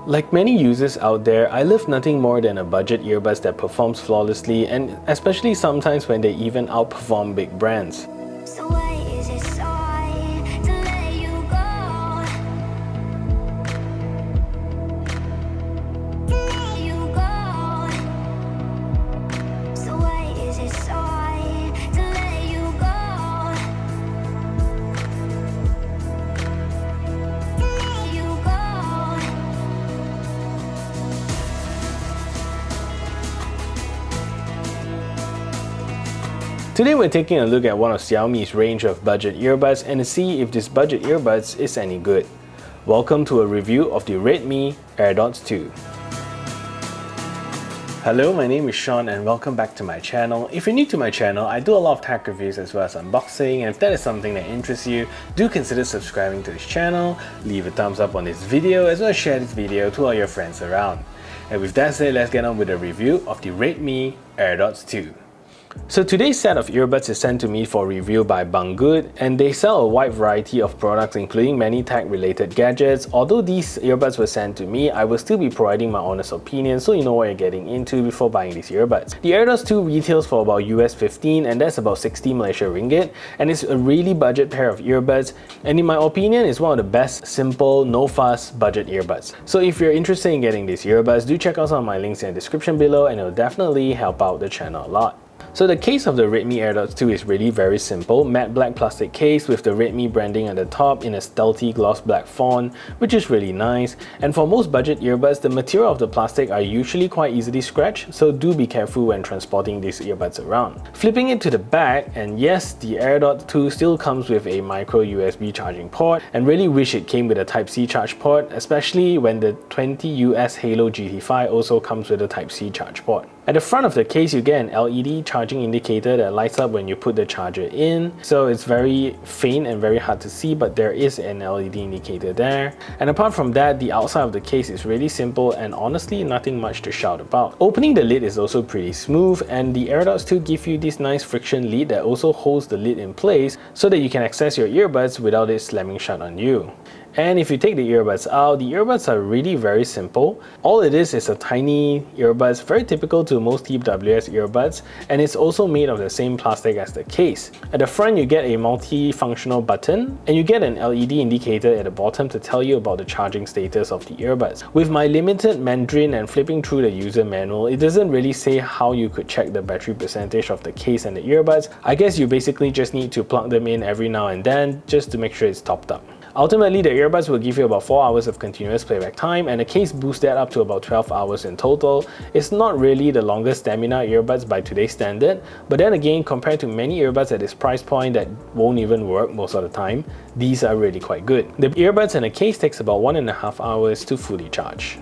Like many users out there, I love nothing more than a budget earbuds that performs flawlessly, and especially sometimes when they even outperform big brands. So why is it so hard to let you go? To let you go. So why is it so hard to let you go? To let you go. Today we're taking a look at one of Xiaomi's range of budget earbuds and to see if this budget earbuds is any good. Welcome to a review of the Redmi Airdots 2. Hello, my name is Sean and welcome back to my channel. If you're new to my channel, I do a lot of tech reviews as well as unboxing, and if that is something that interests you, do consider subscribing to this channel, leave a thumbs up on this video as well as share this video to all your friends around. And with that said, let's get on with a review of the Redmi Airdots 2. So today's set of earbuds is sent to me for review by Banggood, and they sell a wide variety of products including many tech-related gadgets. Although these earbuds were sent to me, I will still be providing my honest opinion so you know what you're getting into before buying these earbuds. The Airdots 2 retails for about US 15 and that's about 60 Malaysia ringgit, and it's a really budget pair of earbuds, and in my opinion it's one of the best simple, no fuss budget earbuds. So if you're interested in getting these earbuds, do check out some of my links in the description below and it will definitely help out the channel a lot. So the case of the Redmi Airdots 2 is really very simple. Matte black plastic case with the Redmi branding at the top in a stealthy gloss black font, which is really nice. And for most budget earbuds, the material of the plastic are usually quite easily scratched, so do be careful when transporting these earbuds around. Flipping it to the back, and yes, the Airdots 2 still comes with a micro USB charging port, and really wish it came with a Type-C charge port, especially when the 20 US Halo GT5 also comes with a Type-C charge port. At the front of the case, you get an LED charging indicator that lights up when you put the charger in. So it's very faint and very hard to see, but there is an LED indicator there. And apart from that, the outside of the case is really simple and honestly nothing much to shout about. Opening the lid is also pretty smooth, and the Airdots 2 give you this nice friction lid that also holds the lid in place so that you can access your earbuds without it slamming shut on you. And if you take the earbuds out, the earbuds are really very simple. All it is a tiny earbuds, very typical to most TWS earbuds, and it's also made of the same plastic as the case. At the front, you get a multi-functional button, and you get an LED indicator at the bottom to tell you about the charging status of the earbuds. With my limited Mandarin and flipping through the user manual, it doesn't really say how you could check the battery percentage of the case and the earbuds. I guess you basically just need to plug them in every now and then just to make sure it's topped up. Ultimately, the earbuds will give you about 4 hours of continuous playback time, and the case boosts that up to about 12 hours in total. It's not really the longest stamina earbuds by today's standard, but then again, compared to many earbuds at this price point that won't even work most of the time, these are really quite good. The earbuds and the case takes about 1.5 hours to fully charge.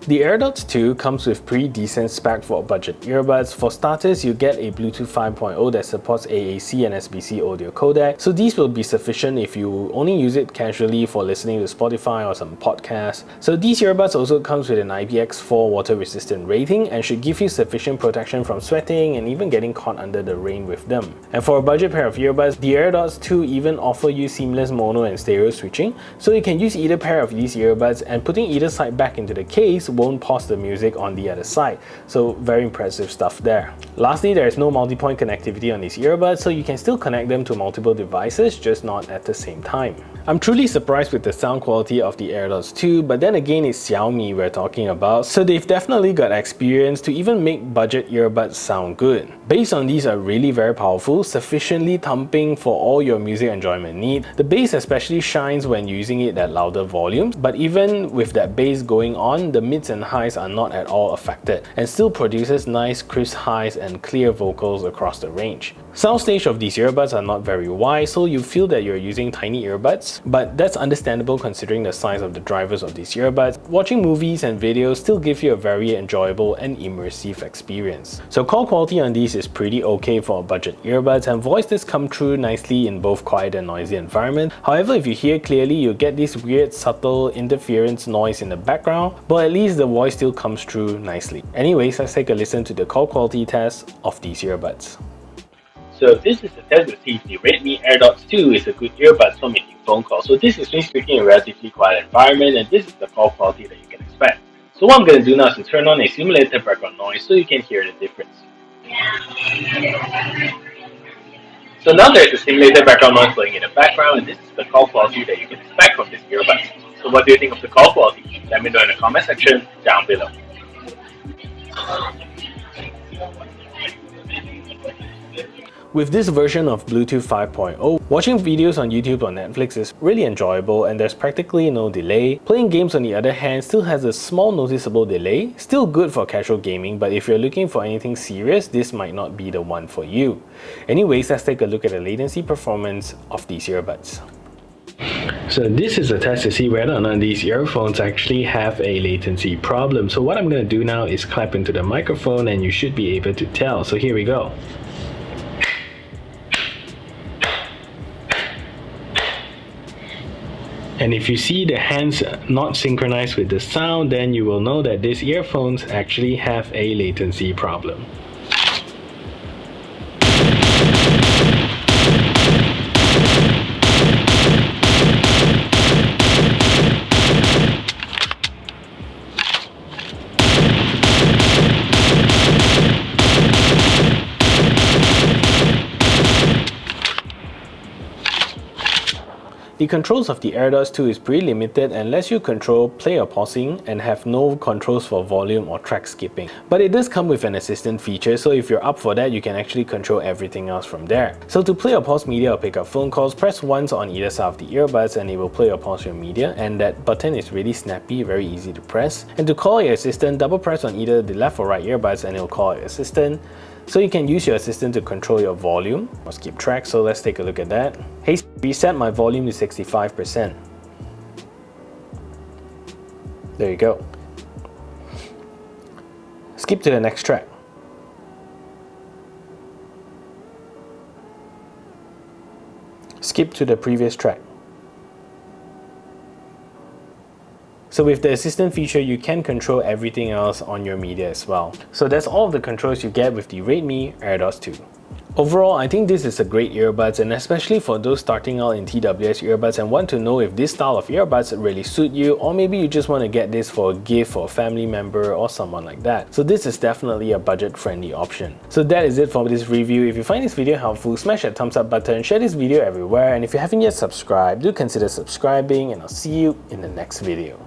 The Airdots 2 comes with pretty decent spec for budget earbuds. For starters, you get a Bluetooth 5.0 that supports AAC and SBC audio codec, so these will be sufficient if you only use it casually for listening to Spotify or some podcasts. So these earbuds also comes with an IPX4 water resistant rating and should give you sufficient protection from sweating and even getting caught under the rain with them. And for a budget pair of earbuds, the Airdots 2 even offer you seamless mono and stereo switching, so you can use either pair of these earbuds, and putting either side back into the case won't pause the music on the other side, so very impressive stuff there. Lastly, there is no multi-point connectivity on these earbuds, so you can still connect them to multiple devices, just not at the same time. I'm truly surprised with the sound quality of the Airdots 2, but then again it's Xiaomi we're talking about, so they've definitely got experience to even make budget earbuds sound good. Bass on these are really very powerful, sufficiently thumping for all your music enjoyment need. The bass especially shines when using it at louder volumes, but even with that bass going on, the mids and highs are not at all affected, and still produces nice crisp highs and clear vocals across the range. Soundstage of these earbuds are not very wide, so you feel that you're using tiny earbuds, but that's understandable considering the size of the drivers of these earbuds. Watching movies and videos still give you a very enjoyable and immersive experience. So call quality on these is pretty okay for budget earbuds, and voice does come through nicely in both quiet and noisy environment. However, if you hear clearly, you get this weird subtle interference noise in the background, but at least the voice still comes through nicely. Anyways, let's take a listen to the call quality test of these earbuds. So this is a test to see if the Redmi Airdots 2 is a good earbuds for making phone calls. So this is me speaking in a relatively quiet environment, and this is the call quality that you can expect. So what I'm going to do now is to turn on a simulated background noise so you can hear the difference. So now there's a simulated background noise playing in the background, and this is the call quality that you can expect from this earbud. So what do you think of the call quality? Let me know in the comment section down below. With this version of Bluetooth 5.0, watching videos on YouTube or Netflix is really enjoyable and there's practically no delay. Playing games on the other hand still has a small noticeable delay, still good for casual gaming, but if you're looking for anything serious, this might not be the one for you. Anyways, let's take a look at the latency performance of these earbuds. So this is a test to see whether or not these earphones actually have a latency problem. So what I'm going to do now is clap into the microphone and you should be able to tell. So here we go. And if you see the hands not synchronized with the sound, then you will know that these earphones actually have a latency problem. The controls of the Airdots 2 is pretty limited and lets you control play or pausing and have no controls for volume or track skipping. But it does come with an assistant feature, so if you're up for that, you can actually control everything else from there. So to play or pause media or pick up phone calls, press once on either side of the earbuds and it will play or pause your media, and that button is really snappy, very easy to press. And to call your assistant, double press on either the left or right earbuds and it will call your assistant. So you can use your assistant to control your volume or skip tracks, so let's take a look at that. Hey, reset my volume to 65%. There you go. Skip to the next track. Skip to the previous track. So with the assistant feature, you can control everything else on your media as well. So that's all of the controls you get with the Redmi Airdots 2. Overall, I think this is a great earbuds, and especially for those starting out in TWS earbuds and want to know if this style of earbuds really suit you, or maybe you just want to get this for a gift for a family member or someone like that. So this is definitely a budget-friendly option. So that is it for this review. If you find this video helpful, smash that thumbs up button, share this video everywhere, and if you haven't yet subscribed, do consider subscribing, and I'll see you in the next video.